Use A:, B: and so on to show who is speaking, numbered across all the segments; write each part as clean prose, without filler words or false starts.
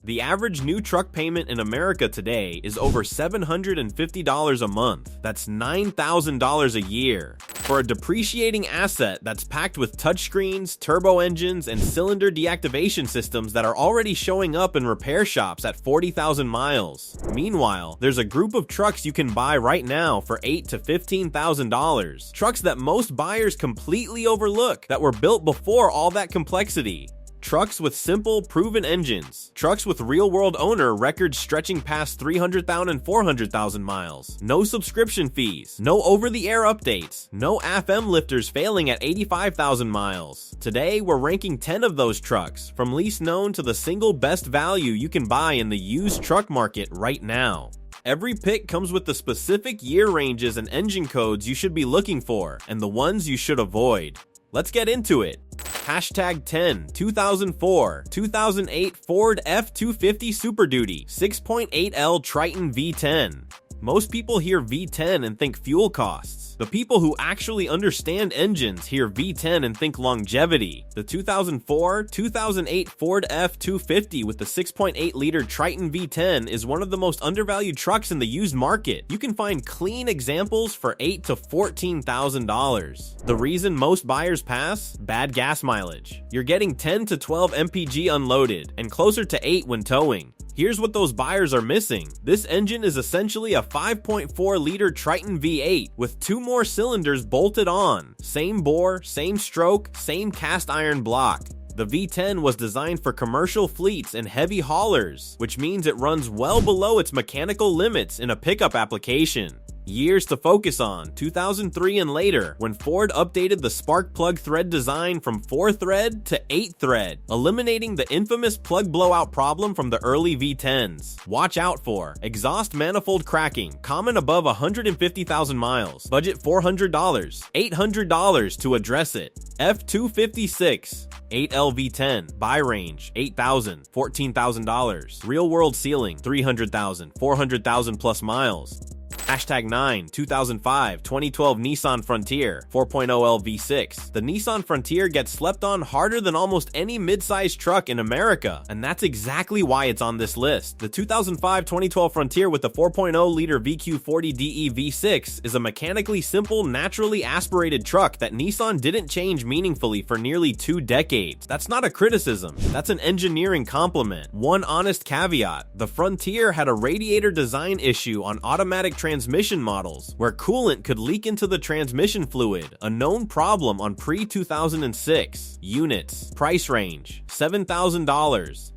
A: The average new truck payment in America today is over $750 a month. That's $9,000 a year. For a depreciating asset that's packed with touchscreens, turbo engines, and cylinder deactivation systems that are already showing up in repair shops at 40,000 miles. Meanwhile, there's a group of trucks you can buy right now for $8,000 to $15,000. Trucks that most buyers completely overlook, that were built before all that complexity. Trucks with simple, proven engines. Trucks with real-world owner records stretching past 300,000 and 400,000 miles. No subscription fees. No over-the-air updates. No FM lifters failing at 85,000 miles. Today, we're ranking 10 of those trucks, from least known to the single best value you can buy in the used truck market right now. Every pick comes with the specific year ranges and engine codes you should be looking for, and the ones you should avoid. Let's get into it. Hashtag 10, 2004, 2008 Ford F-250 Superduty 6.8L Triton V10. Most people hear V10 and think fuel costs. The people who actually understand engines hear V10 and think longevity. The 2004-2008 Ford F-250 with the 6.8-liter Triton V10 is one of the most undervalued trucks in the used market. You can find clean examples for $8,000 to $14,000. The reason most buyers pass? Bad gas mileage. You're getting 10 to 12 mpg unloaded, and closer to 8 when towing. Here's what those buyers are missing. This engine is essentially a 5.4-liter Triton V8 with 2 more cylinders bolted on. Same bore, same stroke, same cast iron block. The V10 was designed for commercial fleets and heavy haulers, which means it runs well below its mechanical limits in a pickup application. Years to focus on, 2003 and later, when Ford updated the spark plug thread design from 4-thread to 8-thread, eliminating the infamous plug blowout problem from the early V10s. Watch out for exhaust manifold cracking, common above 150,000 miles, budget $400, $800 to address it. F-256 8LV10, buy range $8,000, $14,000, real world ceiling $300,000, 400,000 plus miles. Hashtag 9, 2005, 2012 Nissan Frontier, 4.0L V6. The Nissan Frontier gets slept on harder than almost any mid-sized truck in America, and that's exactly why it's on this list. The 2005-2012 Frontier with the 4.0-liter VQ40DE V6 is a mechanically simple, naturally aspirated truck that Nissan didn't change meaningfully for nearly 2 decades. That's not a criticism, that's an engineering compliment. One honest caveat: the Frontier had a radiator design issue on automatic transmission models, where coolant could leak into the transmission fluid, a known problem on pre-2006. Units. Price range: $7,000.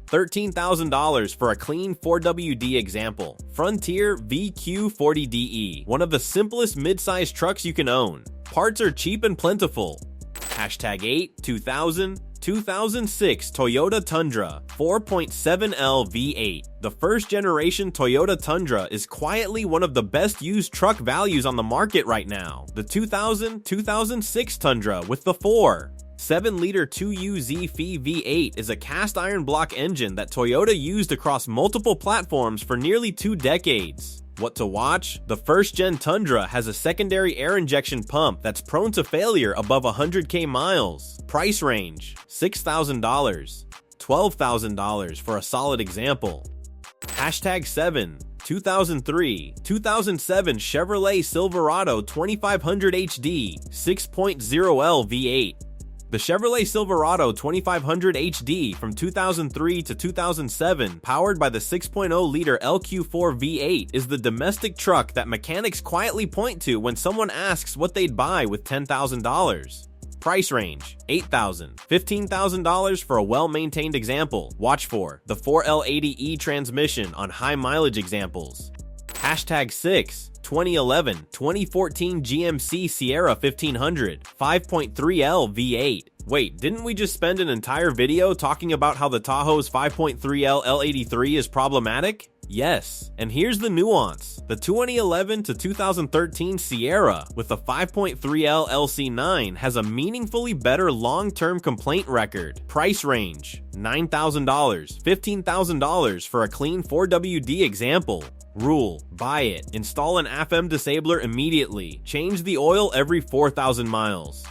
A: $13,000 for a clean 4WD example. Frontier VQ40DE, one of the simplest mid-sized trucks you can own. Parts are cheap and plentiful. Hashtag 8, 2000, 2006 Toyota Tundra 4.7L V8. The first generation Toyota Tundra is quietly one of the best used truck values on the market right now. The 2006 Tundra with the 7-liter 2UZ V8 is a cast iron block engine that Toyota used across multiple platforms for nearly 2 decades. What to watch? The first-gen Tundra has a secondary air injection pump that's prone to failure above 100k miles. Price range: $6,000, $12,000 for a solid example. Hashtag 7, 2003, 2007 Chevrolet Silverado 2500 HD 6.0L V8. The Chevrolet Silverado 2500 HD from 2003 to 2007, powered by the 6.0-liter LQ4 V8, is the domestic truck that mechanics quietly point to when someone asks what they'd buy with $10,000. Price range: $8,000, $15,000 for a well-maintained example. Watch for the 4L80E transmission on high-mileage examples. Hashtag 6, 2011, 2014 GMC Sierra 1500, 5.3L V8. Wait, didn't we just spend an entire video talking about how the Tahoe's 5.3L L83 is problematic? Yes, and here's the nuance. The 2011 to 2013 Sierra with the 5.3L LC9 has a meaningfully better long-term complaint record. Price range: $9,000, $15,000 for a clean 4WD example. Rule: buy it, install an FM disabler immediately, change the oil every 4,000 miles.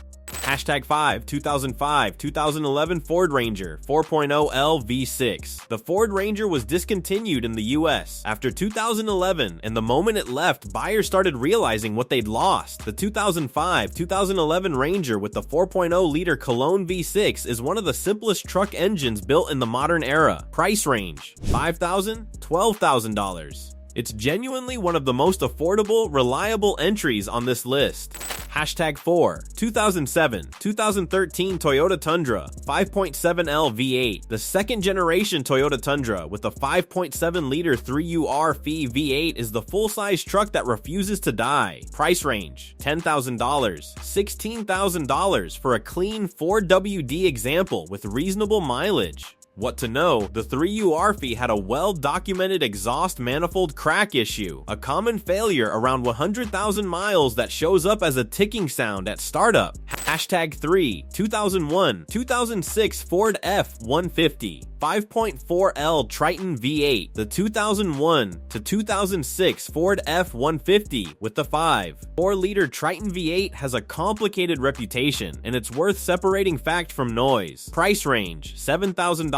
A: Hashtag 5, 2005, 2011 Ford Ranger 4.0L V6. The Ford Ranger was discontinued in the US after 2011, and the moment it left, buyers started realizing what they'd lost. The 2005-2011 Ranger with the 4.0-liter Cologne V6 is one of the simplest truck engines built in the modern era. Price range: $5,000 to $12,000. It's genuinely one of the most affordable, reliable entries on this list. Hashtag 4, 2007-2013 Toyota Tundra 5.7L V8. The second generation Toyota Tundra with the 5.7-liter 3UR Phi V8 is the full-size truck that refuses to die. Price range: $10,000 to $16,000 for a clean 4WD example with reasonable mileage. What to know: the 3UR Phi had a well-documented exhaust manifold crack issue, a common failure around 100,000 miles that shows up as a ticking sound at startup. Hashtag 3, 2001-2006 Ford F-150 5.4L Triton V8. The 2001-2006 Ford F-150 with the 5.4-liter Triton V8 has a complicated reputation, and it's worth separating fact from noise. Price range: $7,000 to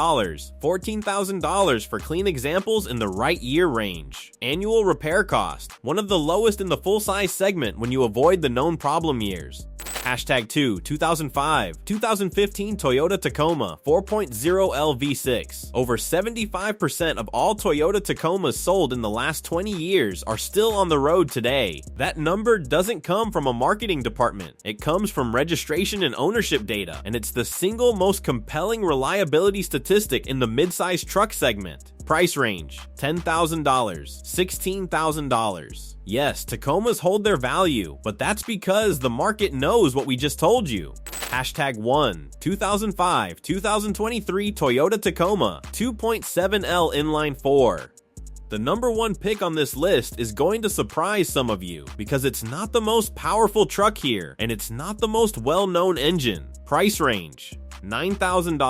A: $14,000 for clean examples in the right year range. Annual repair cost: one of the lowest in the full-size segment when you avoid the known problem years. Hashtag 2, 2005-2015 Toyota Tacoma 4.0L V6. Over 75% of all Toyota Tacomas sold in the last 20 years are still on the road today. That number doesn't come from a marketing department. It comes from registration and ownership data, and it's the single most compelling reliability statistic in the midsize truck segment. Price range: $10,000 to $16,000. Yes, Tacomas hold their value, but that's because the market knows what we just told you. Hashtag 1, 2005-2023 Toyota Tacoma 2.7L Inline 4. The number one pick on this list is going to surprise some of you because it's not the most powerful truck here, and it's not the most well-known engine. Price range: $9,000 to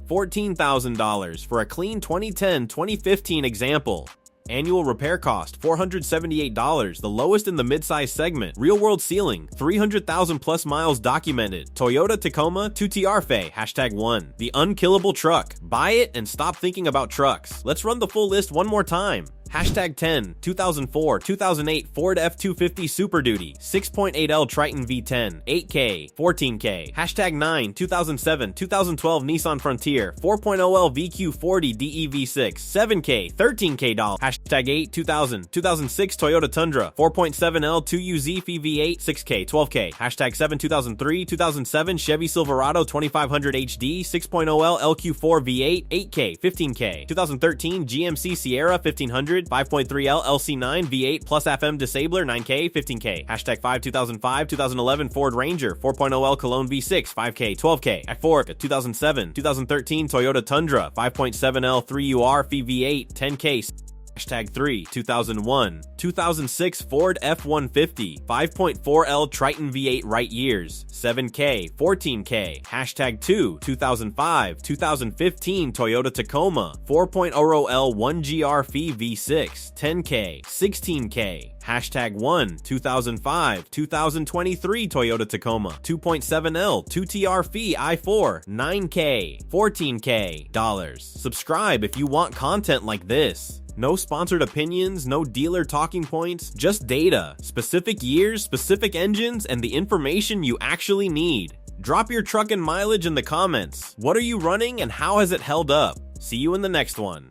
A: $14,000 for a clean 2010-2015 example. Annual repair cost: $478, the lowest in the midsize segment. Real world ceiling: 300,000 plus miles documented. Toyota Tacoma 2TR Fe. Hashtag 1, the unkillable truck. Buy it and stop thinking about trucks. Let's run the full list one more time. Hashtag 10, 2004-2008 Ford F-250 Superduty 6.8L Triton V10 8K 14K. Hashtag 9, 2007-2012 Nissan Frontier 4.0L VQ40 DEV6 7K 13K dollars. Hashtag 8, 2006 Toyota Tundra 4.7L 2UZ Phi V8 6K 12K. Hashtag 7, 2003-2007 Chevy Silverado 2500 HD 6.0L LQ4 V8 8K 15K. 2013 GMC Sierra 1500 5.3L LC9 V8 plus FM disabler 9K 15K. Hashtag 5, 2005-2011 Ford Ranger 4.0L Cologne V6 5K 12K. At 4, 2007-2013 Toyota Tundra 5.7L 3UR Phi V8 10K. Hashtag 3, 2001-2006 Ford F-150 5.4L Triton V8 right years 7K 14K. Hashtag 2, 2005-2015 Toyota Tacoma 4.0L 1GR Phi V6 10K 16K. Hashtag 1, 2005-2023 Toyota Tacoma 2.7L 2TR Phi i4 9K 14K dollars. Subscribe if you want content like this. No sponsored opinions, no dealer talking points, just data, specific years, specific engines, and the information you actually need. Drop your truck and mileage in the comments. What are you running and how has it held up? See you in the next one.